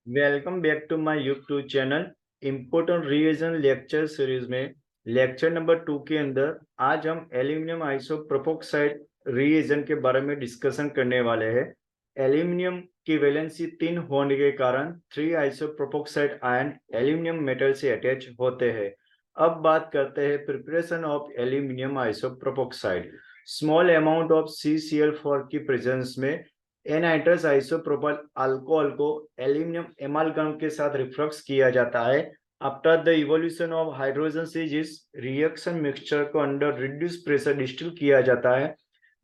Welcome back to my YouTube channel important revision lecture series में lecture number 2 के अंदर आज हम एल्यूमिनियम आइसोप्रोपोक्साइड रिएजन के बारे में डिस्कशन करने वाले हैं। एल्यूमिनियम की वैलेंसी 3 होने के कारण 3 आइसोप्रोपोक्साइड आयन एल्यूमिनियम मेटल से अटैच होते हैं। अब बात करते हैं preparation of aluminium आइसोप्रोपोक्साइड। Small amount of CCl4 की प्रेजेंस में एनाइट्रस आइसोप्रोपाइल अल्कोहल को एल्यूमिनियम एमालगम के साथ रिफ्लक्स किया जाता है। After the evolution of hydrogen इस रिएक्शन मिक्सचर को अंडर रिड्यूस प्रेशर डिस्टिल किया जाता है।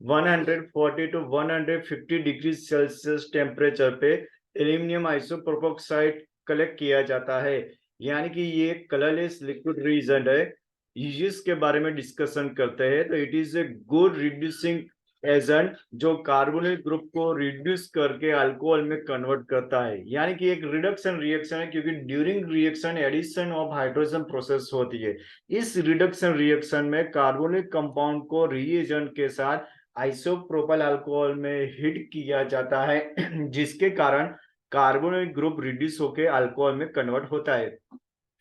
140 टू 150 डिग्री सेल्सियस टेम्परेचर पे एल्यूमिनियम आइसोप्रोपोक्साइड कलेक्ट किया जाता है, यानी कि ये कलरलेस लिक्विड रिएजेंट है। इसके बारे में डिस्कशन करते हैं तो it is a good reducing agent जो कार्बोनिल ग्रुप को रिड्यूस करके अल्कोहल में कन्वर्ट करता है, यानी कि एक रिडक्शन रिएक्शन है, क्योंकि during reaction addition of hydrogen process होती है। इस रिडक्शन रिएक्शन में कार्बोनिल कंपाउंड को रिएजेंट के साथ आइसोप्रोपाइल अल्कोहल में हिट किया जाता है जिसके कारण कार्बोनिल ग्रुप रिड्यूस होकर अल्कोहल में कन्वर्ट होता है।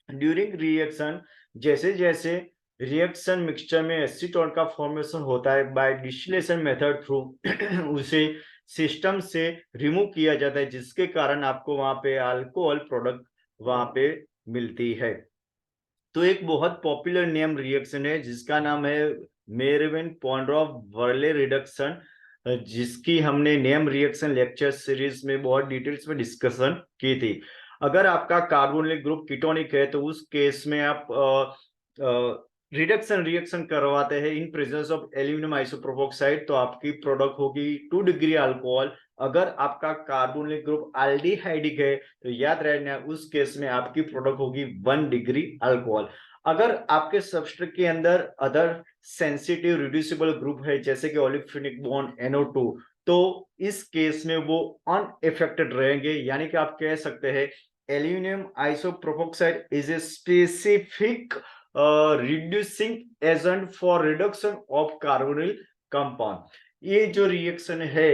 ड्यूरिंग रिएक्शन जैसे जैसे रिएक्शन मिक्सचर में एसीटोन का फॉर्मेशन होता है बाय डिस्टिलेशन मेथड थ्रू उसे सिस्टम से रिमूव किया जाता है, जिसके कारण आपको वहां पे अल्कोहल प्रोडक्ट वहां पे मिलती है। तो एक बहुत पॉपुलर नेम रिएक्शन है जिसका नाम है मेरविन पॉन्ड्रॉफ वर्ले रिडक्शन, जिसकी हमने नेम रिएक्शन लेक्चर सीरीज में बहुत डिटेल्स में डिस्कशन की थी। अगर आपका कार्बोनिल ग्रुप कीटोनिक है तो उस केस में आप रिडक्शन रिएक्शन करवाते हैं इन प्रेजेंस ऑफ एल्यूमिनियम आइसोप्रोपोक्साइड, तो आपकी प्रोडक्ट होगी 2 डिग्री अल्कोहल। अगर आपका कार्बोनिल ग्रुप एल्डिहाइडिक है तो याद रखना उस केस में आपकी प्रोडक्ट होगी 1 डिग्री अल्कोहल। अगर आपके सबस्ट्रेट के अंदर अदर सेंसिटिव रिड्यूसिबल ग्रुप है जैसे कि ओलिफिनिक बॉन्ड NO2, तो इस केस में वो अनइफेक्टेड रहेंगे, यानी कि आप कह सकते हैं aluminium isopropoxide is a specific reducing agent for reduction of carbonyl compound. ये जो रिएक्शन है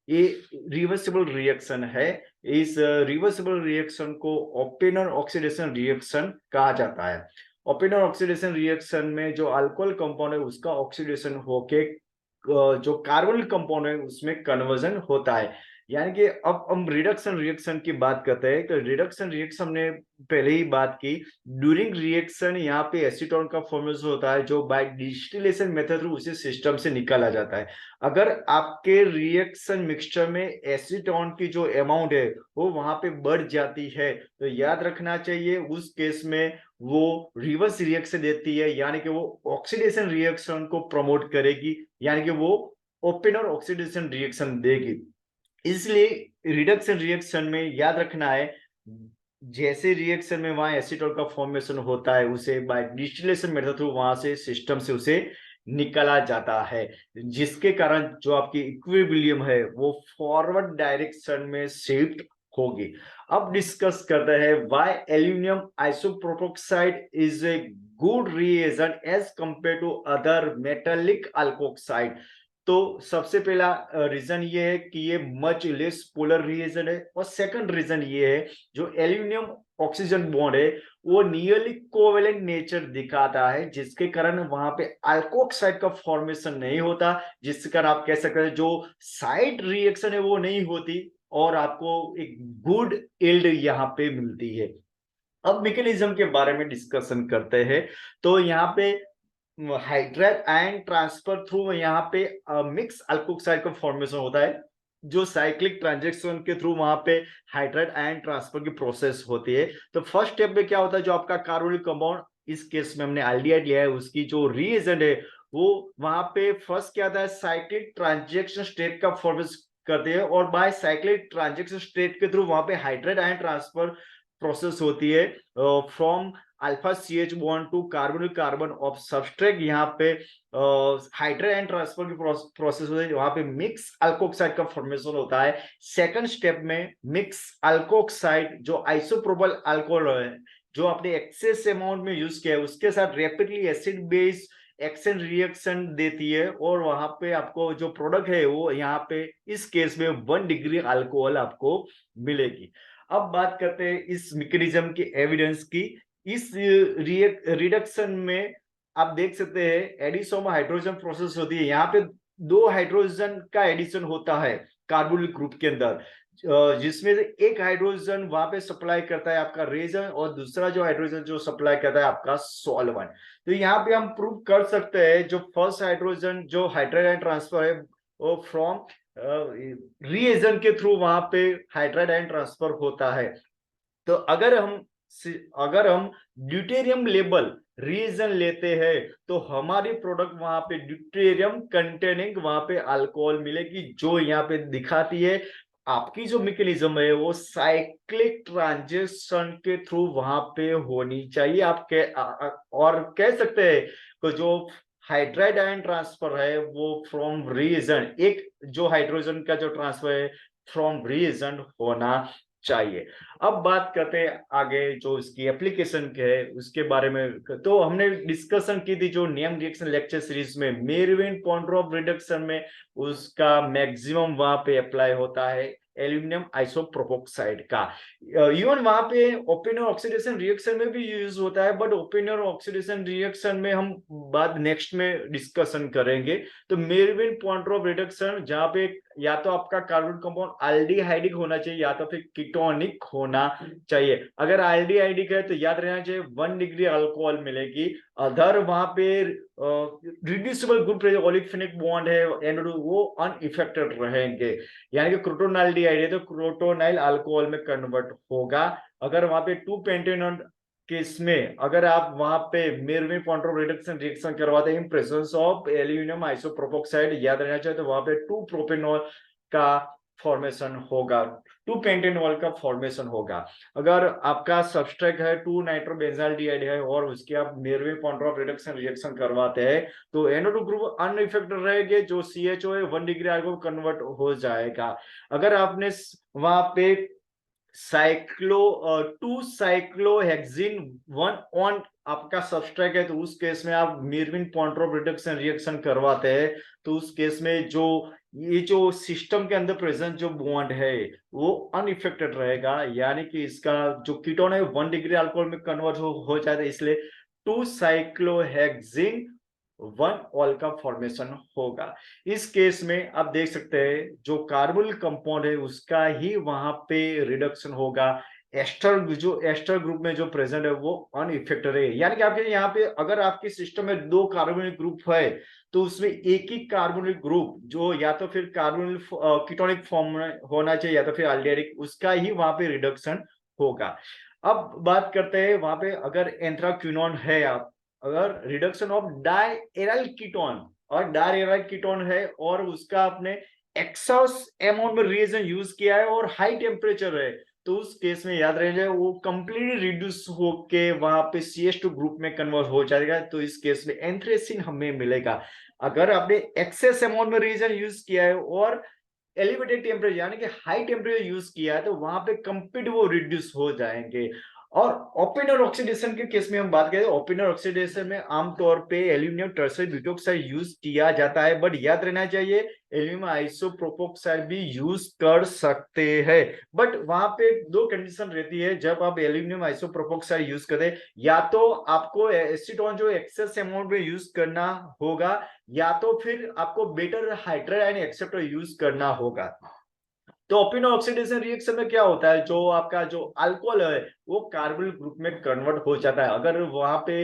ये रिवर्सिबल रिएक्शन है। इस रिवर्सिबल रिएक्शन को ओपेनर ऑक्सीडेशन रिएक्शन कहा जाता है। ओपेनर ऑक्सीडेशन रिएक्शन में जो अल्कोहल कंपाउंड है उसका ऑक्सीडेशन होके जो कार्बोनिल कंपाउंड है उसमें कन्वर्जन होता है। यानी कि अब हम रिडक्शन रिएक्शन की बात करते हैं तो रिडक्शन रिएक्शन ने पहले ही बात की। ड्यूरिंग रिएक्शन यहाँ पे एसीटोन का फॉर्मेशन होता है जो बाय डिस्टिलेशन मेथड थ्रू उसी सिस्टम से निकाला जाता है। अगर आपके रिएक्शन मिक्सचर में एसीटोन की जो अमाउंट है वो वहां पे बढ़ जाती है तो याद रखना चाहिए उस केस में वो रिवर्स रिएक्शन देती है, यानी कि वो ऑक्सीडेशन रिएक्शन को प्रमोट करेगी, यानी कि वो ओपेनर ऑक्सीडेशन रिएक्शन देगी। इसलिए रिडक्शन रिएक्शन में याद रखना है जैसे रिएक्शन में वहां एसीटोन का फॉर्मेशन होता है उसे बाय डिस्टिलेशन मेथड थ्रू वहां से सिस्टम से उसे निकाला जाता है, जिसके कारण जो आपकी इक्विलिब्रियम है वो फॉरवर्ड डायरेक्शन में शिफ्ट होगी। अब डिस्कस करते हैं why aluminium isopropoxide is a good reagent as compare to other metallic alkoxide. तो सबसे पहला रीजन ये है कि ये मच लेस पोलर रिएजेंट है, और सेकंड रीजन ये है जो एल्यूमिनियम ऑक्सीजन बॉन्ड है वो नियरली कोवेलेंट नेचर दिखाता है, जिसके कारण वहां पे अल्कोक्साइड का फॉर्मेशन नहीं होता, जिसके कारण आप कह सकते हैं जो साइड रिएक्शन है वो नहीं होती और आपको एक गुड यील्ड यहाँ पे मिलती है। अब मैकेनिज्म के बारे में डिस्कशन करते हैं। तो यहाँ पे हाइड्राइड आयन ट्रांसफर थ्रू यहाँ पे मिक्स अल्कोक्साइड का फॉर्मेशन होता है, जो साइक्लिक ट्रांजेक्शन के थ्रू वहां पे हाइड्राइड आयन ट्रांसफर की प्रोसेस होती है। तो फर्स्ट स्टेप में क्या होता है जो आपका कार्बोनिल कंपाउंड, इस केस में हमने एल्डिहाइड लिया है, उसकी जो रिएजेंट है वो वहां पे फर्स्ट क्या आता है साइक्लिक ट्रांजेक्शन स्टेट का फॉर्मेशन करते हैं, और बाय साइक्लिक ट्रांजेक्शन स्टेट के थ्रू वहां पे हाइड्राइड आयन ट्रांसफर प्रोसेस होती है from alpha CH bond to carbonyl carbon of substrate. यहाँ पे हाइड्रोजन आयन ट्रांसफर की प्रोसेस होती है, वहां पे मिक्स अल्कोक्साइड का फॉर्मेशन होता है। सेकंड स्टेप में मिक्स अल्कोक्साइड जो आइसोप्रोपाइल अल्कोहल है जो आपने एक्सेस अमाउंट में यूज किया है उसके साथ rapidly acid base action reaction देती है, और वहां पे आपको जो प्रोडक्ट है वो यहाँ पे इस केस में 1 डिग्री अल्कोहल आपको मिलेगी। अब बात करते हैं इस मैकेनिज्म की, एविडेंस की। इस रिडक्शन में आप देख सकते हैं एडिशन हाइड्रोजन प्रोसेस होती है। यहाँ पे दो हाइड्रोजन का एडिशन होता है कार्बोनिल ग्रुप के अंदर, जिसमें से एक हाइड्रोजन वहां पे सप्लाई करता है आपका रेजन, और दूसरा जो हाइड्रोजन जो सप्लाई करता है आपका सॉल्वेंट। तो यहाँ पे हम प्रूव कर सकते हैं जो फर्स्ट हाइड्रोजन जो हाइड्राइड आयन ट्रांसफर है वो फ्रॉम रीएजन के थ्रू वहां पे हाइड्राइड आयन ट्रांसफर होता है। तो अगर हम ड्यूटेरियम लेबल रीजन लेते हैं तो हमारी प्रोडक्ट वहां पे ड्यूटेरियम कंटेनिंग वहां पे अल्कोहल मिलेगी, जो यहाँ पे दिखाती है। आपकी जो मैकेनिज्म है वो साइक्लिक ट्रांजिशन के थ्रू वहां पे होनी चाहिए। और कह सकते हैं तो जो हाइड्राइड आयन ट्रांसफर है वो फ्रॉम रीजन, एक जो हाइड्रोजन का जो ट्रांसफर है फ्रॉम रीजन होना चाहिए। अब बात करते हैं आगे जो इसकी एप्लीकेशन के है उसके बारे में। तो हमने डिस्कशन की थी जो नियम रिएक्शन लेक्चर सीरीज में, मेरविन पॉन्ड्रोप रिडक्शन में उसका मैक्सिमम वहां पे अप्लाई होता है एल्यूमिनियम आइसोप्रोपोक्साइड का। इवन वहां पे ओपन और ऑक्सीडेशन रिएक्शन में भी यूज होता है, बट ओपन और ऑक्सीडेशन रिएक्शन में हम बाद नेक्स्ट में डिस्कशन करेंगे। तो मेरविन पॉन्ड्रोप रिडक्शन जहां पे या तो आपका कार्बन कंपाउंड एल्डिहाइडिक होना चाहिए या तो फिर कीटोनिक होना चाहिए। अगर एल्डिहाइडिक है तो याद रहना चाहिए 1 डिग्री अल्कोहल मिलेगी। अदर वहां पे रिड्यूसिबल ग्रुप ओलिफिनिक बॉन्ड है NO2 वो अनइफेक्टेड रहेंगे। यानी कि क्रोटोनाइल्डिहाइड है तो क्रोटोनाइल अल्कोहल में कन्वर्ट होगा। अगर वहां पे 2 पेंटेनॉन केस में अगर आप वहां पे मेरविन पॉन्ड्रोप रिडक्शन रिएक्शन करवाते हैं इन प्रेजेंस ऑफ एल्यूमिनियम आइसोप्रोपोक्साइड, याद रहना चाहिए तो वहां पे 2 प्रोपेनॉल का फॉर्मेशन होगा, 2 पेंटेनॉल का फॉर्मेशन होगा। अगर आपका सबस्ट्रेट है 2 नाइट्रोबेंजाल्डिहाइड है और उसके आप मेरविन पॉन्ड्रोप रिडक्शन रिएक्शन करवाते हैं तो NO2 ग्रुप अनइफेक्टेड रहेंगे, जो CHO है 1 डिग्री आल्कोहल कन्वर्ट हो जाएगा। अगर आपने वहां पे साइक्लो 2 साइक्लोहेक्सिन 1 ऑन आपका सबस्ट्रेट है तो उस केस में आप मेरविन पॉन्ड्रोप रिडक्शन रिएक्शन करवाते हैं तो उस केस में जो ये जो सिस्टम के अंदर प्रेजेंट जो बॉन्ड है वो अनइफेक्टेड रहेगा। यानी कि इसका जो कीटोन है 1 डिग्री अल्कोहल में कन्वर्ट हो जाता है, इसलिए 2 साइक्लोहेक्सिन 1 ऑल का फॉर्मेशन होगा। इस केस में आप देख सकते हैं जो कार्बोनिल कंपाउंड है उसका ही वहां पे रिडक्शन होगा। एस्टर ग्रुप में जो प्रेजेंट है वो अनइफेक्टेड है। यानी कि आपके यहाँ पे अगर आपके सिस्टम में 2 कार्बोनिल ग्रुप है तो उसमें एक ही कार्बोनिल ग्रुप जो या तो फिर कार्बोनिल कीटोनिक फॉर्म में होना चाहिए या तो फिर एल्डिहाइडिक, उसका ही वहां पे रिडक्शन होगा। अब बात करते हैं वहां पे अगर एंथ्राक्विनोन है, आप अगर रिडक्शन ऑफ डायएराइल कीटोन और डायएराइल कीटोन है और उसका आपने एक्सेस अमाउंट में रिएजेंट यूज किया है और हाई टेम्परेचर है तो उस केस में याद रह जाए वो कंप्लीटली रिड्यूस होके वहां पे CH2 ग्रुप में कन्वर्ट हो जाएगा। तो इस केस में एंथ्रेसिन हमें मिलेगा। अगर आपने एक्सेस अमाउंट में रिएजेंट यूज किया है और एलिवेटेड टेम्परेचर यानी कि हाई टेम्परेचर यूज किया है तो वहां पे कंप्लीट वो रिड्यूस हो जाएंगे। और ओपन और ऑक्सीडेशन के केस में हम बात करें, ओपन और ऑक्सीडेशन में आमतौर पे एल्यूमिनियम टर्सरी ब्यूटोक्साइड यूज किया जाता है, बट याद रहना चाहिए एल्यूमिनियम आइसोप्रोपोक्साइड भी यूज कर सकते हैं। बट वहां पे 2 कंडीशन रहती है जब आप एल्यूमिनियम आइसोप्रोपोक्साइड यूज करें, या तो आपको एसीटोन जो एक्सेस अमाउंट में यूज करना होगा या तो फिर आपको better hydride ion acceptor use करना होगा। तो ओपन ऑक्सीडेशन रिएक्शन में क्या होता है, जो आपका जो अल्कोहल है वो कार्बोनिल ग्रुप में कन्वर्ट हो जाता है। अगर वहां पे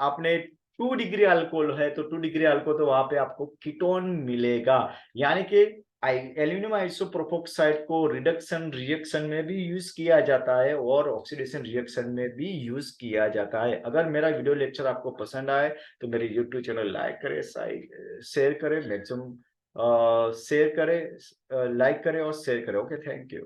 आपने 2 डिग्री अल्कोहल है तो 2 डिग्री अल्कोहल तो वहां पे आपको कीटोन मिलेगा। यानी कि एल्यूमिनियम आइसोप्रोपोक्साइड को रिडक्शन रिएक्शन में भी यूज किया जाता है और ऑक्सीडेशन रिएक्शन में भी यूज किया जाता है। अगर मेरा वीडियो लेक्चर आपको पसंद आए तो मेरे यूट्यूब चैनल लाइक करें, शेयर करें, मैक्सिमम शेयर करें, लाइक करें और शेयर करें। Okay, thank you.